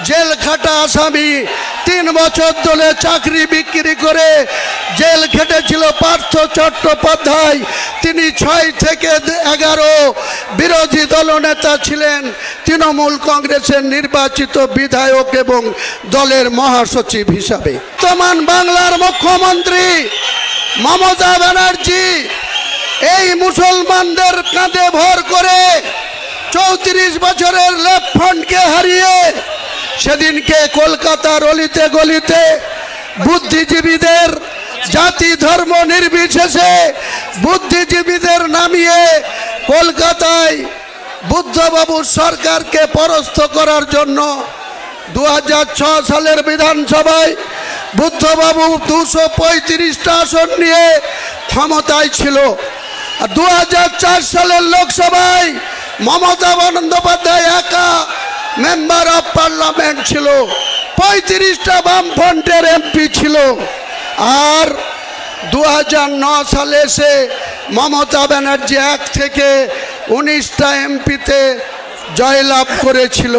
Jail খাটা আসামি, 3 বছর দলে চাকরি বিক্রি করে জেল খেটেছিল পার্থ চট্টোপাধ্যায়। তিনি 6 থেকে 11 বিরোধী দলনেতা ছিলেন, তৃণমূল কংগ্রেসের নির্বাচিত বিধায়ক এবং দলের মহাসচিব হিসাবে। বর্তমান বাংলার মুখ্যমন্ত্রী মমতা ব্যানার্জি এই মুসলমানদের কাঁধে ভর করে 34 বছরের লেফট ফ্রন্টকে হারিয়ে সেদিনকে কলকাতার অলিতে গলিতে বুদ্ধিজীবীদের জাতি ধর্ম নির্বিশেষে বুদ্ধিজীবীদের নামিয়ে কলকাতায় বুদ্ধবাবুর সরকারকে পরাস্ত করার জন্য 2006 সালের বিধানসভায় বুদ্ধবাবু 235টা আসন নিয়ে ক্ষমতায় ছিল। 2004 সালের লোকসভায় মমতা বন্দ্যোপাধ্যায় একা মেম্বার অফ পার্লামেন্ট ছিল, 35টা বামফ্রন্টের এমপি ছিল। আর 2009 সালে এসে মমতা ব্যানার্জি 1 থেকে 19টা এমপিতে জয়লাভ করেছিল।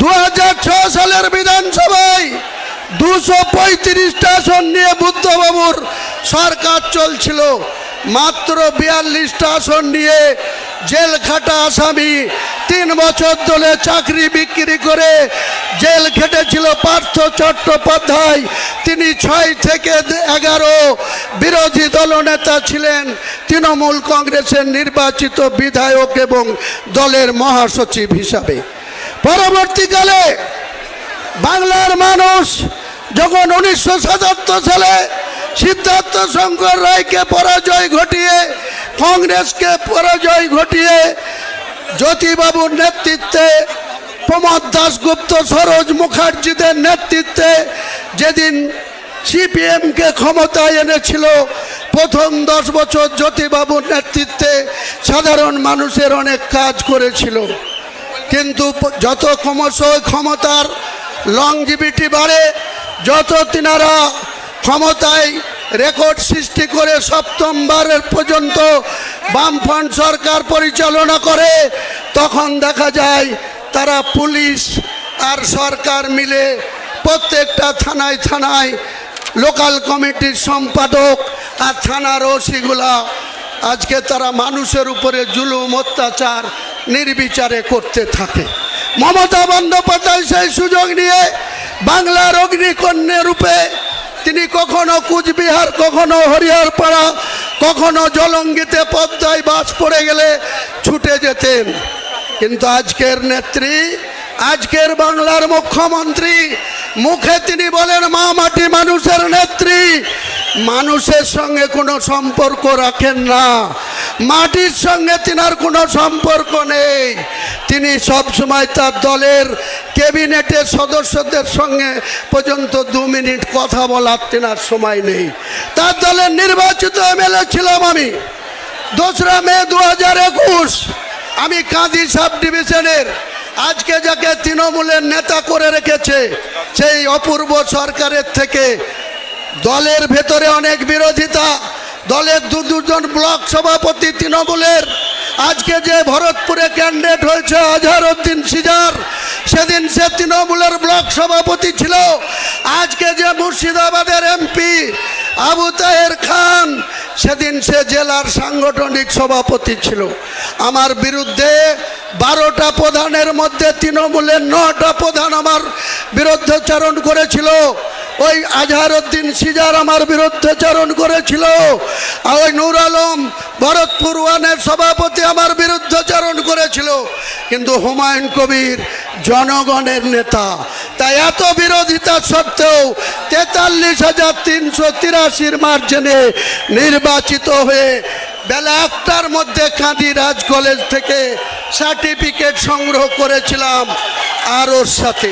2006 সালের বিধানসভায় 235টা আসন নিয়ে বুদ্ধবাবুর সরকার চলছিল। মাত্র 42টা আসন নিয়ে জেল খাটা আসামি, 3 বছর দলে চাকরি বিক্রি করে জেল খেটেছিল পার্থ চট্টোপাধ্যায়। তিনি 6 থেকে 11 বিরোধী দলনেতা ছিলেন, তৃণমূল কংগ্রেসের নির্বাচিত বিধায়ক এবং দলের মহাসচিব হিসাবে। পরবর্তীকালে বাংলার মানুষ যখন 1977 সালে সিদ্ধার্থ শঙ্কর রায়কে পরাজয় ঘটিয়ে, কংগ্রেসকে পরাজয় ঘটিয়ে জ্যোতিবাবুর নেতৃত্বে, প্রমোদ দাশগুপ্ত, সরোজ মুখার্জিদের নেতৃত্বে যেদিন সিপিএমকে ক্ষমতায় এনেছিল, প্রথম 10 বছর জ্যোতিবাবুর নেতৃত্বে সাধারণ মানুষের অনেক কাজ করেছিল। কিন্তু যত ক্রমশ ক্ষমতার লংজিভিটি বাড়ে, যত তিনারা ক্ষমতায় রেকর্ড সৃষ্টি করে 7ম বারের পর্যন্ত বামফ্রন্ট সরকার পরিচালনা করে, তখন দেখা যায় তারা পুলিশ আর সরকার মিলে প্রত্যেকটা থানায় থানায় লোকাল কমিটির সম্পাদক আর থানার ওসিগুলা আজকে তারা মানুষের উপরে জুলুম অত্যাচার নির্বিচারে করতে থাকে। মমতা বন্দ্যোপাধ্যায় সেই সুযোগ নিয়ে বাংলার অগ্নিকন্যা রূপে তিনি কখনো কুচবিহার, কখনো হরিহরপাড়া, কখনো জলঙ্গিতে পদ্মায় বাস পড়ে গেলে ছুটে যেতেন। কিন্তু আজকের নেত্রী, আজকের বাংলার মুখ্যমন্ত্রী মুখে তিনি বলেন মা মাটি মানুষের নেত্রী, মানুষের সঙ্গে কোনো সম্পর্ক রাখেন না, মাটির সঙ্গে তিনার কোনো সম্পর্ক নেই। তিনি সবসময় তার দলের ক্যাবিনেটের সদস্যদের সঙ্গে পর্যন্ত 2 মিনিট কথা বলার তিনার সময় নেই। তার দলের নির্বাচিত এমএলএ ছিলাম আমি। 2রা মে 2021 আমি কাঁদি সাব ডিভিশনের, আজকে যাকে তৃণমূলের নেতা করে রেখেছে সেই অপূর্ব সরকারের থেকে দলের ভেতরে অনেক বিরোধিতা, দলের 2জন ব্লক সভাপতি তৃণমূলের, আজকে যে ভরতপুরে ক্যান্ডিডেট হয়েছে আজহারউদ্দিন সিজার, সেদিন সে তৃণমূলের ব্লক সভাপতি ছিল। আজকে যে মুর্শিদাবাদের এমপি আবু তাহের খান, সেদিন সে জেলার সাংগঠনিক সভাপতি ছিল। আমার বিরুদ্ধে 12টা প্রধানের মধ্যে তৃণমূলের 9টা প্রধান আমার বিরুদ্ধাচরণ করেছিল। ওই আজহারউদ্দিন সিজার আমার বিরুদ্ধাচরণ করেছিল। আর ওই নূর আলম ভরতপুর 1-এর সভাপতি আমার বিরুদ্ধাচরণ করেছিল। কিন্তু হুমায়ুন কবির জনগণের নেতা, তাই এত বিরোধিতা সত্ত্বেও 43,383 মার্জিনে নির্বাচিত হয়ে বেলা 1টার মধ্যে কাঁদি রাজ কলেজ থেকে সার্টিফিকেট সংগ্রহ করেছিলাম আর ওর সাথে